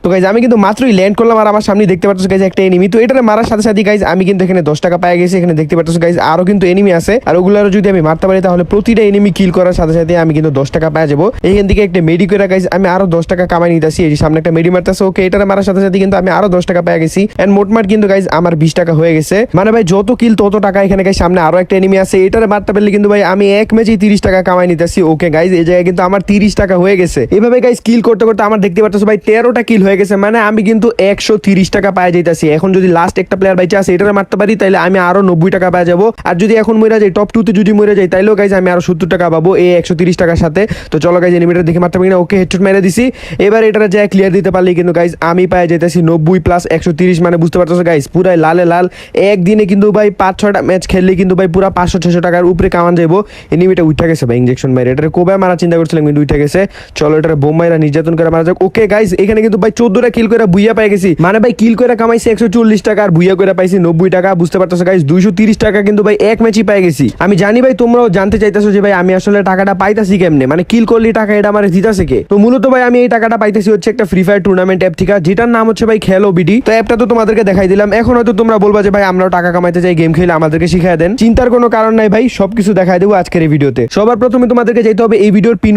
তো গাইজ আমি কিন্তু মাত্রই ল্যান্ড করলাম আর আমার সামনে দেখতে পাচ্ছ গাইজ একটা এনিমি। তো এটা মারার সাথে সাথে গাইজ আমি কিন্তু এখানে 10 টাকা পেয়ে গেছি। এখানে দেখতে পাচ্ছ গাইজ আরো কিন্তু এনিমি আছে, আর ওগুলোর যদি আমি মারতে পারি তাহলে প্রতিটা এনিমি কিল করার সাথে সাথে আমি কিন্তু 10 টাকা পেয়ে যাবো। এইখান থেকে একটা মেডি করে গাইজ আমি আরো 10 টাকা কামাই নিতেছি। এই সামনে একটা মেডি মারতেছে, ওকে এটা মারার সাথে সাথে কিন্তু আমি আরো 10 টাকা পেয়ে গেছি। এন্ড মোটমাট কিন্তু গাইজ আমার 20 টাকা হয়ে গেছে। মানে ভাই যত কিল তত টাকা। এখানে গাইজ সামনে আরো একটা এনিমি আছে, এটারে মারতে পারলে কিন্তু ভাই আমি এক ম্যাচেই 30 টাকা কামাই নিতেছি। ওকে গাইজ এই জায়গায় কিন্তু আমার 30 টাকা হয়ে গেছে। এভাবে গাইজ কিল করতে করতে আমার দেখতে পাচ্ছ ভাই 13টা কিল হয়ে গেছে। মানে আমি কিন্তু 130 টাকা পাই যাইতাছি। এখন যদি লাস্ট একটা প্লেয়ার বাইচে আছে এটারে মারতে পারি তাহলে আমি আরো 90 টাকা পাই যাবো। আর যদি এখন মরে যাই টপ 2 তে যদি মরে যাই তাইলেও গাইজ আমি আরো 70 টাকা পাবো এই 130 টাকার সাথে। তো চলো গাইজ এনিমিটার দেখে মারতে পারি না। ওকে হেডশট মেরে দিছি। এবার এটারে যায় ক্লিয়ার দিতে পারলি কিন্তু গাইজ আমি পাই যাইতাছি 90 প্লাস 130। মানে বুঝতে পারতেছো গাইজ পুরাই লালে লাল। একদিনে কিন্তু ভাই 5-6টা ম্যাচ খেললে কিন্তু ভাই পুরা 500-600 টাকার উপরে কামান যাবো। এনিমিটা উঠে গেছে ভাই ইনজেকশন মারে। এটারে কোবায় মারা চিন্তা করছিলাম কিন্তু উঠে গেছে। চলো এটারে বোম মাইরা নির্যাতন করে মারা যাক। ওকে গাইজ এখানে কিন্তু ভাই 14টা কিল করে বুইয়া পাই গেছি। মানে ভাই কিল করে কামাইছি 140 টাকা আর বুইয়া করে পাইছি 90 টাকা। বুঝতে পারতেছো গাইজ 230 টাকা কিন্তু ভাই এক ম্যাচই পাই গেছি। আমি জানি ভাই তোমরাও জানতে চাইতেছো যে ভাই আমি আসলে টাকাটা পাইতাছি কেমনে, মানে কিল করলি টাকা এটা আমার দিতাছে কে। তো মূলত ভাই আমি এই টাকাটা পাইতেছি হচ্ছে একটা ফ্রি ফায়ার টুর্নামেন্ট অ্যাপ থেকে, যেটার নাম হচ্ছে ভাই খেলো বিডি। তো অ্যাপটা তো তোমাদেরকে দেখাই দিলাম। এখন হয়তো তোমরা বলবা যে ভাই আমরাও টাকা কামাইতে চাই, গেম খেলে আমাদেরকে শিখাই দেন। চিন্তার কোনো কারণ নাই ভাই, সবকিছু দেখাই দেবো আজকের এই ভিডিওতে। সবার প্রথমে তোমাদেরকে যেতে হবে এই ভিডিওর পিন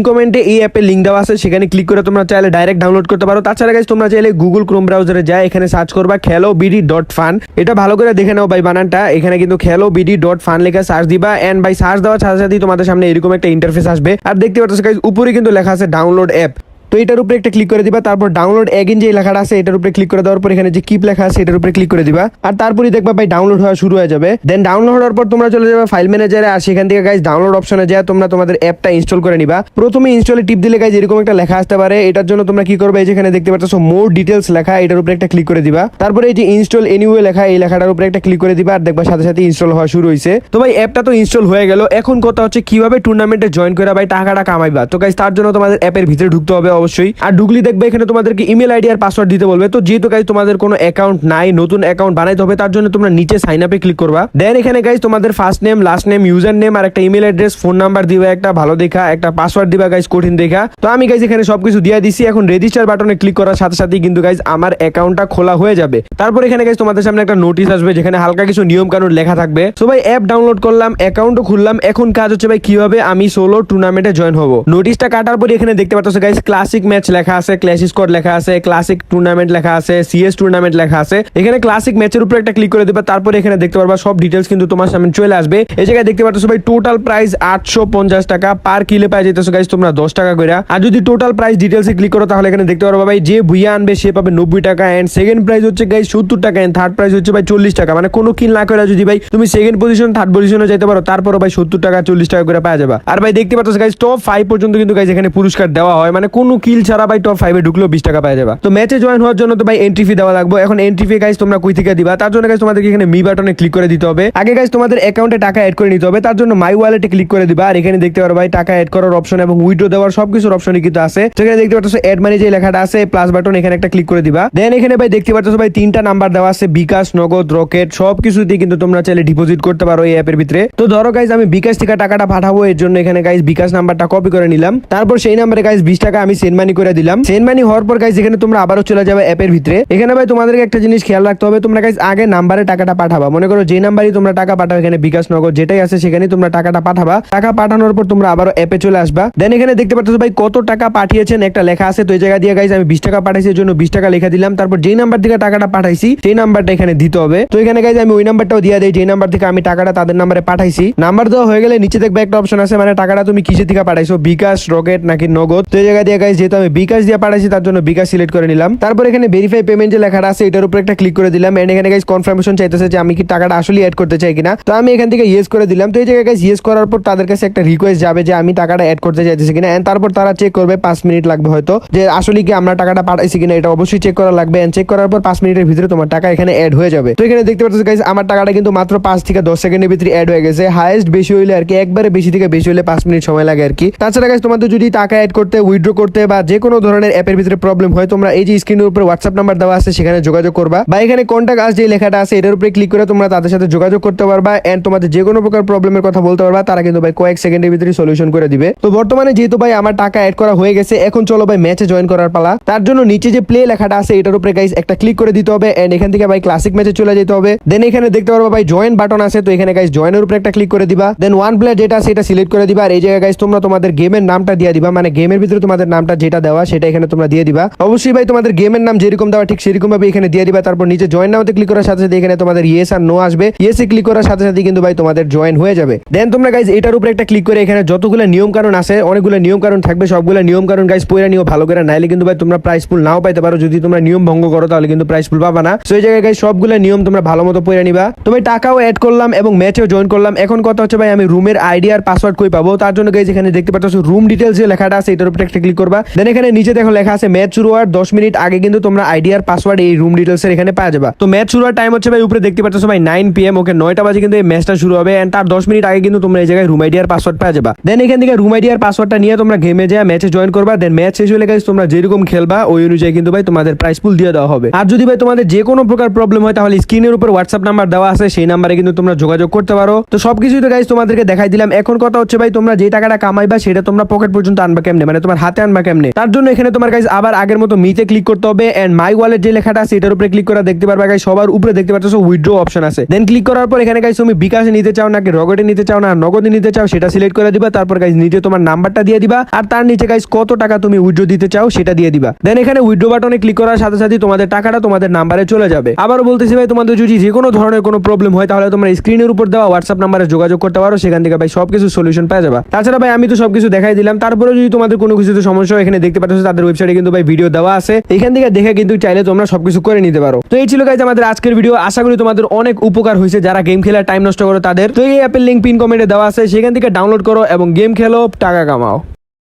কমেন্টে এই অ্যাপের লিঙ্ক দেওয়া আছে, সেখানে ক্লিক করে তোমরা চাইলে ডাইরেক্ট ডাউনলোড করতে পারো। তাছাড়া গাইজ তোমরা চাইলে গুগল ক্রোম ব্রাউজারে যায় এখানে সার্চ করবা খেলোবিডি.ফান। এটা ভালো করে দেখে নাও ভাই বানানটা। এখানে কিন্তু খেলোবিডি.ফান লেখা সার্চ দিবা। এন্ড ভাই সার্চ দেওয়ার সাথে সাথে তোমাদের সামনে এরকম একটা ইন্টারফেস আসবে। আর দেখতে পাচ্ছ গাইজ উপরে কিন্তু লেখা আছে ডাউনলোড অ্যাপ। তো এটার উপরে একটা ক্লিক করে দিবা। তারপর ডাউনলোড এগেইন যে লেখাটা আছে এটার উপরে ক্লিক করে দেওয়ার পর এখানে যে কিপ লেখা আছে এটার উপরে ক্লিক করে দিবা। আর তারপরই দেখবা ভাই ডাউনলোড হওয়া শুরু হয়ে যাবে। দেন ডাউনলোড হওয়ার পর তোমরা চলে যাবে ফাইল ম্যানেজারে। আর সেখান থেকে গাইজ ডাউনলোড অপশনে যায় তোমরা তোমাদের অ্যাপটা ইনস্টল করে নিবা। প্রথমে ইনস্টলে টিপ দিলে গাইজ এরকম একটা লেখা আসতে পারে। এটার জন্য তোমরা কি করবে, এই যেখানে দেখতে পাচ্ছ মোর ডিটেলস লেখা, এটার উপরে একটা ক্লিক করে দিবা। তারপরে এই যে ইনস্টল এনিওয়ে লেখা, এই লেখাটার উপরে একটা ক্লিক করে দিবা। আর দেখবা সাথে সাথে ইনস্টল হওয়া শুরু হয়েছে। তো ভাই অ্যাপটা তো ইনস্টল হয়ে গেল। এখন কথা হচ্ছে কিভাবে টুর্নামেন্টে জয়েন করে ভাই টাকাটা কামাইবা। তো গাইজ তার জন্য তোমাদের অ্যাপের ভিতরে ঢুকতে হবে অবশ্যই। আর ঢুকলে দেখবে এখানে তোমাদেরকে ইমেল আইডি আর পাসওয়ার্ড দিতে বলবে। তো যেহেতু গাইজ তোমাদের কোনো অ্যাকাউন্ট নাই, নতুন অ্যাকাউন্ট বানাইতে হবে, তার জন্য তোমরা নিচে সাইন আপে ক্লিক করবা। দেন এখানে গাইজ তোমাদের first name, last name, user name আর একটা ইমেল অ্যাড্রেস, ফোন নাম্বার দিবা একটা ভালো দেখা, একটা পাসওয়ার্ড দিবা গাইজ কঠিন দেখা। তো আমি গাইজ এখানে সবকিছু দিয়ে দিছি। এখন রেজিস্টার বাটনে ক্লিক করার সাথে সাথেই কিন্তু গাইজ আমার অ্যাকাউন্টটা খোলা হয়ে যাবে। তারপর এখানে গাইজ তোমাদের সামনে একটা নোটিশ আসবে যেখানে হালকা কিছু নিয়ম কানুন লেখা থাকবে। সো ভাই অ্যাপ ডাউনলোড করলাম, অ্যাকাউন্টও খুললাম। এখন কাজ হচ্ছে ভাই কিভাবে আমি সোলো টুর্নামেন্টে জয়েন হবো। নোটিশটা কাটার পর এখানে দেখতে পাচ্ছ গাইজ ক্লাসিক ম্যাচ লেখা আছে, ক্ল্যাশ স্কোয়াড লেখা আছে, ক্লাসিক টুর্নামেন্ট লেখা আছে, সিএস টুর্নামেন্ট লেখা আছে। এখানে ক্লাসিক ম্যাচের উপরে একটা ক্লিক করে দিবা। তারপরে এখানে দেখতে পারবা সব ডিটেলস কিন্তু তোমার সামনে চলে আসবে। এই জায়গায় দেখতে পাচ্ছ ভাই টোটাল প্রাইস 850 টাকা, পার কিলে পাই যেতেছো গাইজ তোমরা 10 টাকা করে। আর যদি টোটাল প্রাইস ডিটেলসে ক্লিক করো তাহলে এখানে দেখতে পারবা ভাই যে ভুইয়া আনবে সে পাবে 90 টাকা। এন্ড সেকেন্ড প্রাইস হচ্ছে গাইজ 70 টাকা। এন্ড থার্ড প্রাইস হচ্ছে ভাই 40 টাকা। মানে কোনো কিল না করে যদি ভাই তুমি সেকেন্ড পজিশন থার্ড পজিশনে যেতে পারো তারপরও ভাই 70 টাকা 40 টাকা করে পাওয়া যাবে। আর ভাই দেখতে পাচ্ছ গাইজ টপ 5 পর্যন্ত কিন্তু গাইজ এখানে পুরস্কার দেওয়া হয়। মানে কোনো কিল ছাড়া ভাই টপ 5 এ ঢুকলেও 20 টাকা পাওয়া যাবে। তো ম্যাচে জয়েন হওয়ার জন্য তো ভাই এন্ট্রি ফি দেওয়া লাগবে। এখন এন্ট্রি ফি গাইজ তোমরা কই থেকে দিবা, তার জন্য গাইজ তোমাদেরকে এখানে মি বাটনে ক্লিক করে দিতে হবে। আগে গাইজ তোমাদের অ্যাকাউন্টে টাকা অ্যাড করে নিতে হবে, তার জন্য মাই ওয়ালেটে ক্লিক করে দিবা। আর এখানে দেখতে পারো ভাই টাকা অ্যাড করার অপশন এবং উইথড্র দেওয়ার সবকিছুর অপশনই কিন্তু আছে। সেখানে দেখতে পাচ্ছ অ্যাড মানি যে লেখাটা আছে প্লাস বাটন, এখানে একটা ক্লিক করে দিবা। দেন এখানে ভাই দেখতে পাচ্ছ ভাই 3টা নাম্বার দেওয়া আছে, বিকাশ, নগদ, রকেট, সবকিছুতে কিন্তু তোমরা চাইলে ডিপোজিট করতে পারো এই অ্যাপের ভিতরে। তো ধরো গাইজ আমি বিকাশ থেকে টাকাটা পাঠাবো, এর জন্য এখানে গাইজ বিকাশ নাম্বারটা কপি করে নিলাম। তারপর সেই নাম্বারে গাইজ 20 টাকা আমি সেন্ড মানি করে দিলাম। সেন্ড মানি হওয়ার পর গাইজ এখানে তোমরা আবারও চলে যাবে অ্যাপের ভিতরে। এখানে ভাই তোমাদেরকে একটা জিনিস খেয়াল রাখতে হবে, তোমরা গাইজ আগে নাম্বারে টাকাটা পাঠাবা। মনে করো যে নাম্বারই তোমরা টাকা পাঠাও, এখানে বিকাশ, নগদ যেটাই আছে সেখানে তোমরা টাকাটা পাঠাবা। টাকা পাঠানোর পর তোমরা আবারও অ্যাপে চলে আসবা। দেন এখানে দেখতে পাচ্ছ ভাই কত টাকা পাঠিয়েছেন একটা লেখা আছে। তো এই জায়গা দিয়ে গাইজ আমি 20 টাকা পাঠাইছি, এর জন্য 20 টাকা লেখা দিলাম। তারপর যেই নাম্বার থেকে টাকাটা পাঠাইছি সেই নাম্বারটা এখানে দিতে হবে। তো এখানে গাইজ আমি ওই নাম্বারটাও দিয়ে দেই যে নাম্বার থেকে আমি টাকাটা তাদের নাম্বারে পাঠাইছি। নাম্বার দেওয়া হয়ে গেলে নিচে দেখবে একটা অপশন আছে, মানে টাকাটা তুমি কিসের থেকে পাঠাইছো, বিকাশ, রকেট নাকি নগদ। তো এই জায়গা দিয়ে গাইজ যেহেতু আমি বিকাশ দিয়ে পাঠাইছি তার জন্য বিকাশ সিলেক্ট করে নিলাম। তারপর এখানে ভেরিফাই পেমেন্ট যে লেখাটা আছে এটার উপরে একটা ক্লিক করে দিলাম। এন্ড এখানে গাইজ কনফার্মেশন চাইতেছে যে আমি কি টাকাটা আসলে অ্যাড করতে চাই কিনা। তো আমি এখান থেকে ইয়েস করে দিলাম। তো এই জায়গায় গাইজ ইয়েস করার পর তাদের কাছে একটা রিকোয়েস্ট যাবে যে আমি টাকাটা অ্যাড করতে চাইতেছি কিনা। এন্ড তারপর তারা চেক করবে, 5 মিনিট লাগবে হয়তো, যে আসলে কি আমরা টাকাটা পাঠাইছি কিনা। এটা অবশ্যই চেক করা লাগবে। এন্ড চেক করার পর 5 মিনিটের ভিতরে তোমার টাকা এখানে অ্যাড হয়ে যাবে। তো এখানে দেখতে পাচ্ছ গাইজ আমার টাকাটা কিন্তু মাত্র 5 থেকে 10 সেকেন্ডের ভিতরে অ্যাড হয়ে গেছে। হাইয়েস্ট বেশি হইলে আর কি, একবারে বেশি থেকে বেশি হলে 5 মিনিট সময় লাগে আর কি। তাছাড়া গাইজ তোমাদের যদি টাকা অ্যাড করতে, উইথড্র করতে বা যে কোনো ধরনের অ্যাপের ভিতরে প্রবলেম হয় তোমরা এই যে স্ক্রিনের উপরে হোয়াটসঅ্যাপ নাম্বার দেওয়া আছে সেখানে যোগাযোগ করবা, বা এখানে কন্টাক্ট আস যে লেখাটা আছে এটার উপরে ক্লিক করে তোমরা তাদের সাথে যোগাযোগ করতে পারবা এন্ড তোমাদের যে কোনো প্রকার প্রবলেমের কথা বলতে পারবা, তারা কিন্তু ভাই কয়েক সেকেন্ডের ভিতরে সলিউশন করে দিবে। তো বর্তমানে যেহেতু ভাই আমার টাকা অ্যাড করা হয়ে গেছে, এখন চলো ভাই ম্যাচে জয়েন করার পালা। তার জন্য নিচে যে প্লে লেখাটা আছে এটার উপরে গাইস একটা ক্লিক করে দিতে হবে এন্ড এখান থেকে ভাই ক্লাসিক ম্যাচে চলে যেতে হবে। দেন এখানে দেখতে পারবা ভাই জয়েন বাটন আছে, তো এখানে গাইস জয়েনের উপরে একটা ক্লিক করে দিবা। দেন ওয়ান প্লেয়ার যেটা আছে এটা সিলেক্ট করে দিবা আর এই জায়গায় গাইস তোমরা তোমাদের গেমের নামটা দিয়ে দিবা, মানে গেমের ভিতরে তোমাদের নামটা যেটা দেওয়া সেটা এখানে তোমরা দিয়ে দিবা। অবশ্যই ভাই তোমাদের গেমের নাম যেরকম দেওয়া ঠিক সেরকম ভাবে এখানে দিয়ে দিবা। তারপর নিচে জয়েন নাওতে ক্লিক করার সাথে সাথে এখানে তোমাদের ইয়েস আর নো আসবে, ইয়েসে ক্লিক করার সাথে সাথে কিন্তু ভাই তোমাদের জয়েন হয়ে যাবে। দেন তোমরা গাইস এটার উপরে একটা ক্লিক করে এখানে যতগুলো নিয়ম কানুন আছে, অনেকগুলো নিয়ম কানুন থাকবে, সবগুলো নিয়ম কানুন গাইস পড়ে নিও ভালো করে, নাইলে কিন্তু ভাই তোমরা প্রাইস ফুল নাও পাইতে পারো। যদি তোমরা নিয়ম ভঙ্গ করো তাহলে কিন্তু প্রাইস ফুল পাবা না। সো এই জায়গায় গাইস সবগুলো নিয়ম তোমরা ভালো মতো পড়ে নিবা। তো ভাই টাকাও অ্যাড করলাম এবং ম্যাচেও জয়েন করলাম। এখন কথা হচ্ছে ভাই আমি রুমের আইডি আর পাসওয়ার্ড কই পাবো? তার জন্য গাইস এখানে দেখতে পাচ্ছ রুম ডিটেইলস যে লেখাটা আছে এটার উপরে একটা ক্লিক করবা। দেন এখানে নিচে দেখো লেখা আছে ম্যাচ শুরু হওয়ার 10 মিনিট আগে কিন্তু তোমরা আইডি আর পাসওয়ার্ড এই রুম ডিটেইলস এর এখানে পাওয়া যাবে। তো ম্যাচ শুরু হওয়ার টাইম হচ্ছে ভাই উপরে দেখতে পাচ্ছ ভাই 9 PM, ওকে 9টা বাজে কিন্তু এই ম্যাচটা শুরু হবে এন্ড তার 10 মিনিট আগে কিন্তু তোমরা এই জায়গায় রুম আইডি আর পাসওয়ার্ড পাওয়া যাবে। দেন এখান থেকে রুম আইডি আর পাসওয়ার্ডটা নিয়ে তোমরা গেমে যা ম্যাচে জয়েন করবা। দেন ম্যাচ শেষ হলে গাইস তোমরা যেরকম খেলবা ওই অনুযায়ী কিন্তু ভাই তোমাদের প্রাইস পুল দিয়ে দেওয়া হবে। আর যদি ভাই তোমাদের যে কোনো প্রকার প্রবলেম হয় তাহলে স্ক্রিনের উপর হোয়াটসঅ্যাপ নাম্বার দেওয়া আছে, সেই নাম্বারে কিন্তু তোমরা যোগাযোগ করতে পারো। তো সবকিছুই তো গাইস তোমাদেরকে দেখাই দিলাম। এখন কথা হচ্ছে ভাই তোমরা যে টাকাটা কামাইবা সেটা তোমরা পকেট পর্যন্ত আনবা কেমনে, মানে তোমার হাতে আনবা কেমনে? তার জন্য এখানে তোমার গাইস আবার আগের মতো মিতে ক্লিক করতে হবে এন্ড মাই ওয়ালেট যে লেখাটা আছে এটার উপরে ক্লিক করে দেখতে পারবা গাইস সবার উপরে দেখতে পাচ্ছ উইথড্র অপশন আছে। দেন ক্লিক করার পর এখানে গাইস তুমি বিকাশে নিতে চাও নাকি রকেটে নিতে চাও না নগদে নিতে চাও সেটা সিলেক্ট করে দিবা। তারপর গাইস নিচে তোমার নাম্বারটা দিয়ে দিবা আর তার নিচে গাইস কত টাকা তুমি উইথড্র দিতে চাও সেটা দিয়ে দিবা। দেন এখানে উইথড্র বাটনে ক্লিক করার সাথে সাথে তোমাদের টাকাটা তোমাদের নাম্বারে চলে যাবে। আবারও বলতেছি ভাই তোমাদের যদি যে কোনো ধরনের কোনো প্রবলেম হয় তাহলে তোমরা স্ক্রিনের উপর দেওয়া হোয়াটসঅ্যাপ নাম্বারে যোগাযোগ করতে পারো, সেখান থেকে ভাই সবকিছু সলিউশন পেয়ে যাবে। তাছাড়া ভাই আমি তো সবকিছু দেখাই দিলাম, তারপরে যদি তোমাদের কোনো কিছুতে সমস্যা হয় এখানে দেখতে পাচ্ছ তাদের ওয়েবসাইটে কিন্তু ভাই ভিডিও দেওয়া আছে, এখান থেকে দেখে কিন্তু চাইলে তোমরা সবকিছু করে নিতে পারো। তো এই ছিল গাইস আমাদের আজকের ভিডিও, আশা করি তোমাদের অনেক উপকার হয়েছে যারা গেম খেলার টাইম নষ্ট করো তাদের। তো এই অ্যাপের লিংক পিন কমেন্টে দেওয়া আছে, সেখান থেকে ডাউনলোড করো এবং গেম খেলো, টাকা কামাও।